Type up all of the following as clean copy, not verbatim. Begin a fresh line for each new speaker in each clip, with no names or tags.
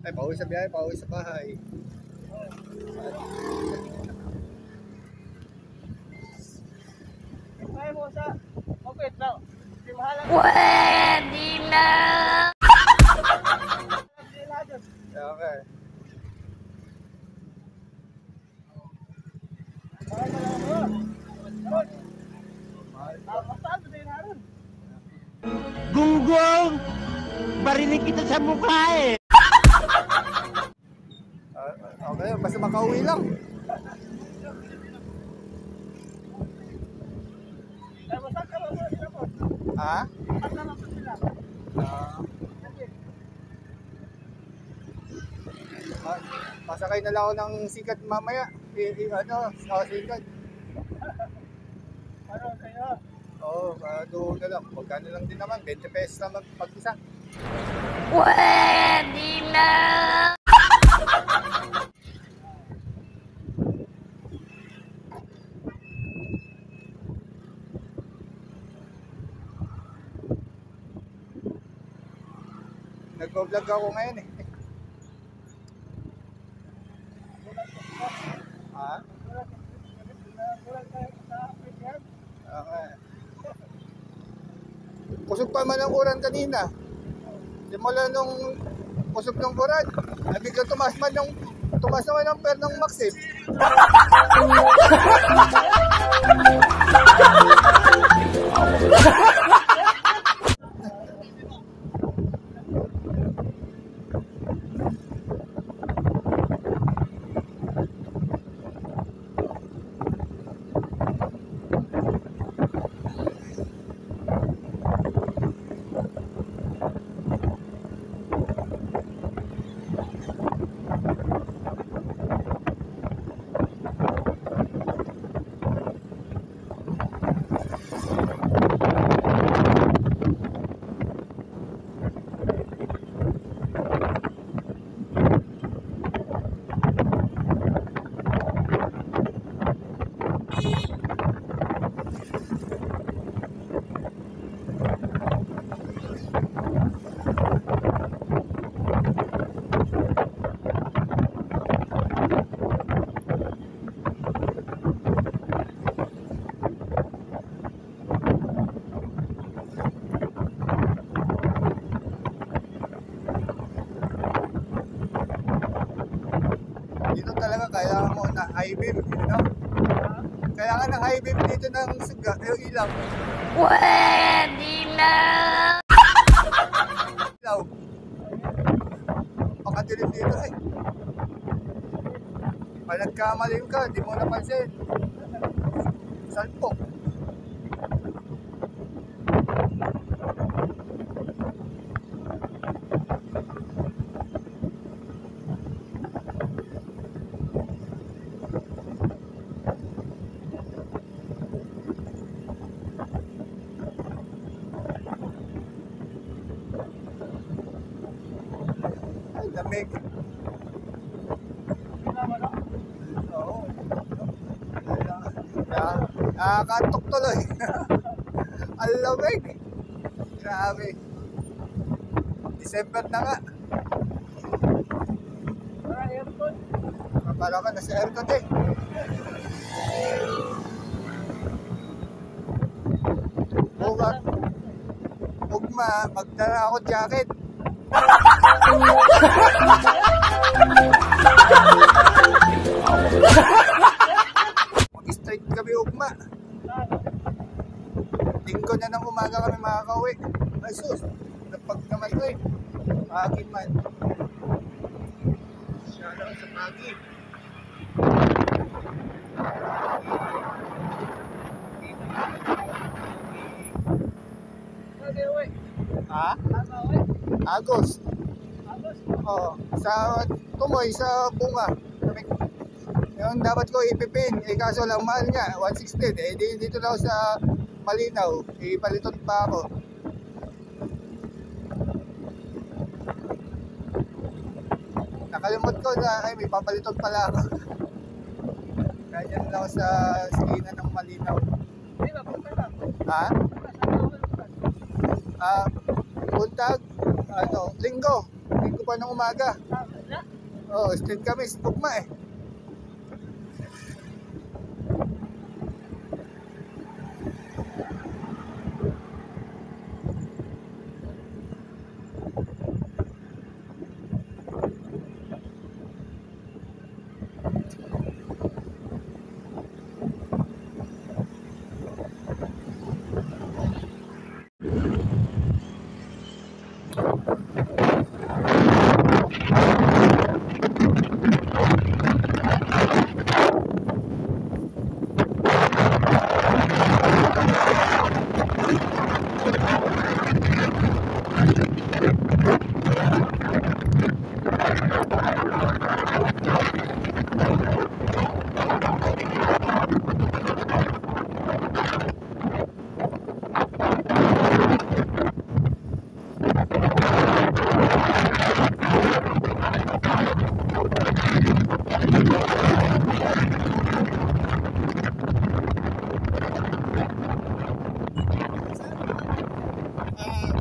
Ay, pauwi sa biyahe, pauwi sa bahay.
Kaya mo sa opit na. Di mahalang.
Pwede na!
Okay.
Gunggong! Barinig kita sa mukha eh!
Okay, basta makauwi lang. Ha? Masakay na lang ako ng sikat mamaya. Sikat.
Ano kayo?
Oo, doon na lang. Magkano lang din naman, 20 pesos naman pag-isa.
Pwede na!
Nagbo-vlog ako ngayon eh. Ha? Okay. Kusog pa man ang uran kanina. Simula nung kusog ng uran, biglang tumaas naman ang per ng Maxim. Dito talaga kailangan mo na high beam, no? Kailangan ng high beam dito ng suga, yung ilaw.
Pwede na!
Ilaw. Pakadilim dito eh. Pag nagkamalim ka, di mo napansin. Salpok. Ay, lamig. Oo. Nakakantok tuloy. Ang lamig. Grabe. December na nga. Para ka nasa aircon eh. Bukas. Ugma, magdala ako jacket. Mag-straight kami ugma. Linggo na ng umaga kami makakauwi. Ay sus, napag naman ko eh. Pagin man. Siya lang sa pagin. Ha? Agos. Oo. Sa tumoy, sa bunga. Yung dapat ko ipipin. Eh kaso lang mahal niya. 160. Eh dito daw sa Malinaw. Ipalitot pa ako. Nakalimot ko na ay may papalitot pala ako. Kaya dyan lang sa sikina ng Malinaw. Ha? Buntag, linggo pa ng umaga. Oh, straight kami sa tugma eh.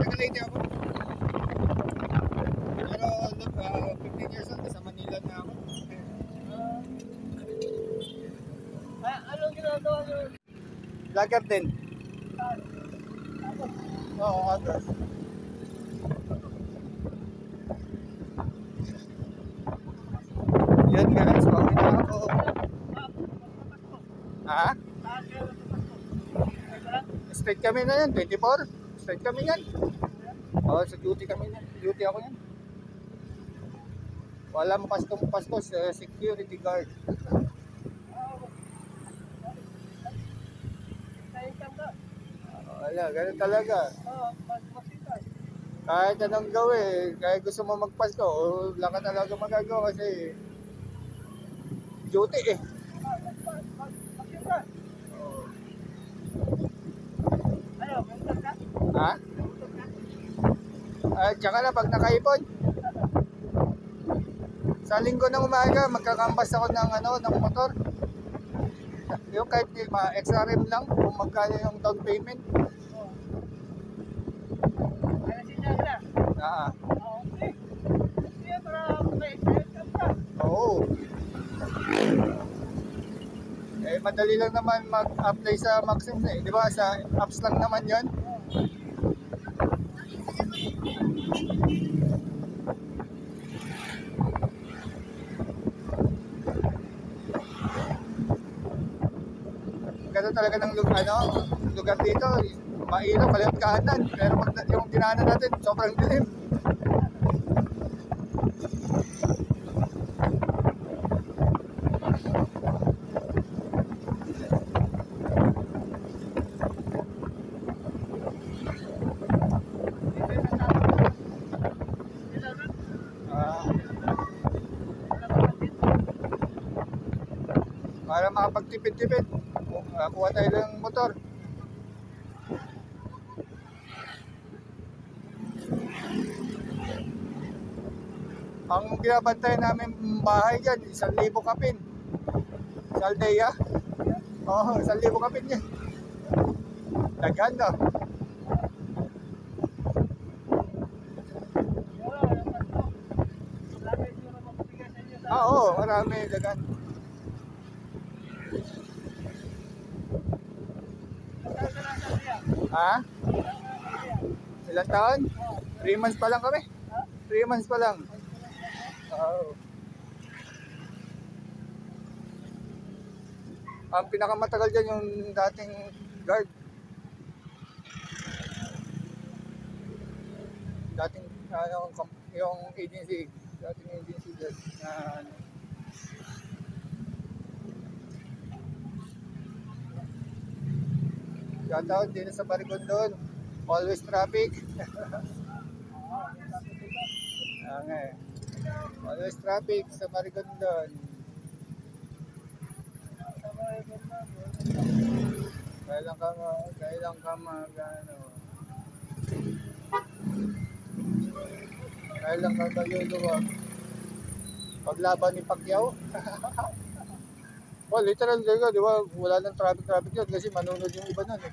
Tagalite ako. Pero look, 15 years old, sa Manila na ako.
Anong ginagawa nyo?
Vlogger din. Oo, Agos. Yan guys, okay na ako. Ha? Straight kami na yan, 24. Straight kami yan. Oo, sa duty kami yan. Duty ako yan. Wala mo pastos, security guard. Wala, ganun talaga. Kahit anong gawin, kahit gusto mo magpasko, wala ka talaga magagawa kasi duty eh. Ha? Tsaka na pag nakaipon. Sa linggo ng umaga, magkakambas ako ng motor. Yung kahit extra rim lang, kung magkano yung down payment. Oo. Eh, madali lang naman mag-apply sa Maxims eh. Di ba? Sa apps lang naman yon. Ganda talaga ng lugar dito. Mailaw, kaliwat kanan. Pero pag yung dinaanan natin, sobrang dilim. Para makapagtipid-tipid, kuha tayo ng motor. Ang binabantay namin bahay dyan, 1,000 kapin. Sa Aldea. Oo, 1,000 kapin yan. Daghan no? Oo, marami, daghan. Ha? Ilang taon? 3 months pa lang kami. 3 months pa lang. Oh. Ang pinakamatagal dyan yung dating guard. Dating yung agency. Dating agency guard na shoutout din sa Barigon doon. Always traffic. Okay. Always traffic sa Barigon doon. Kailan ka kailan ka maluluwag. Paglaban ni Pacquiao. Well, literal talaga, di ba? Wala nang traffic yun kasi manunod yung iba nun eh.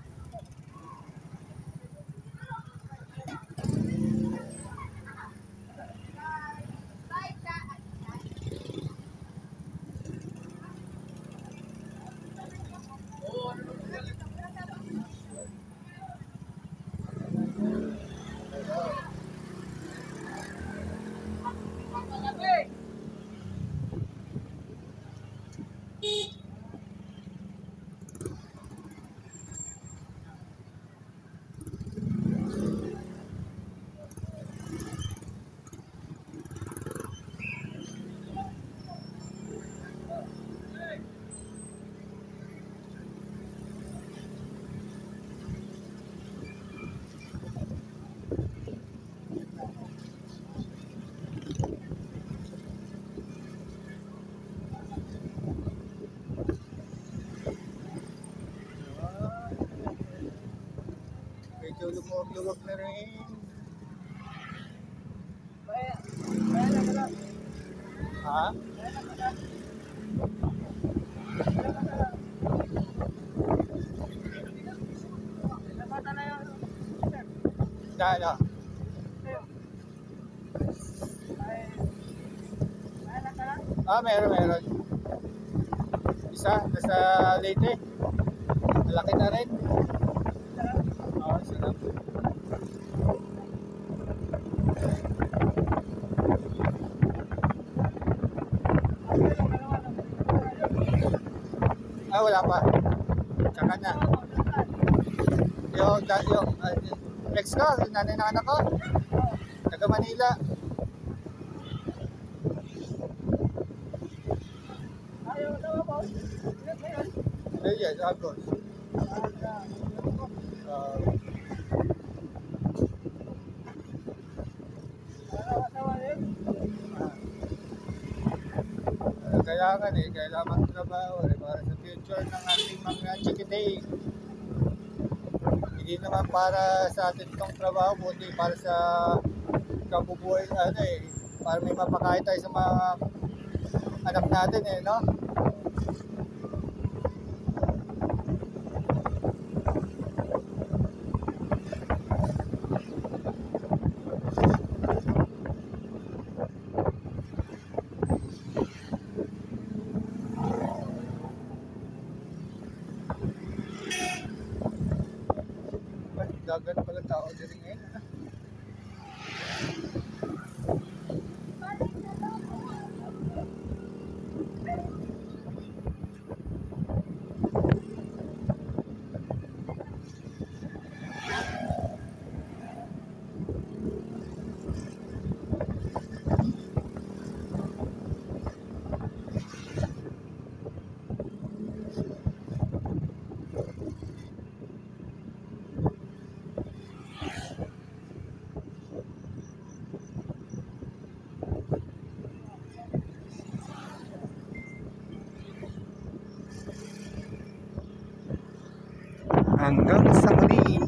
luluwag na rin. Ha? Na ano? Meron. Isa, nasa Leyte. Malaki na rin. Isa lang. Wala pa. Tsaka na. Yung flex ko, nanay na anak ko. Taga Manila. Yes, Agos. Kailangan trabaho para sa future ng ating mga chikiting. Hindi naman para sa atin itong trabaho, kundi para sa kabubuhay, para may mapakain tayo sa mga anak natin no? Dagan pala tao dito ngayon. Hanggang sa muli.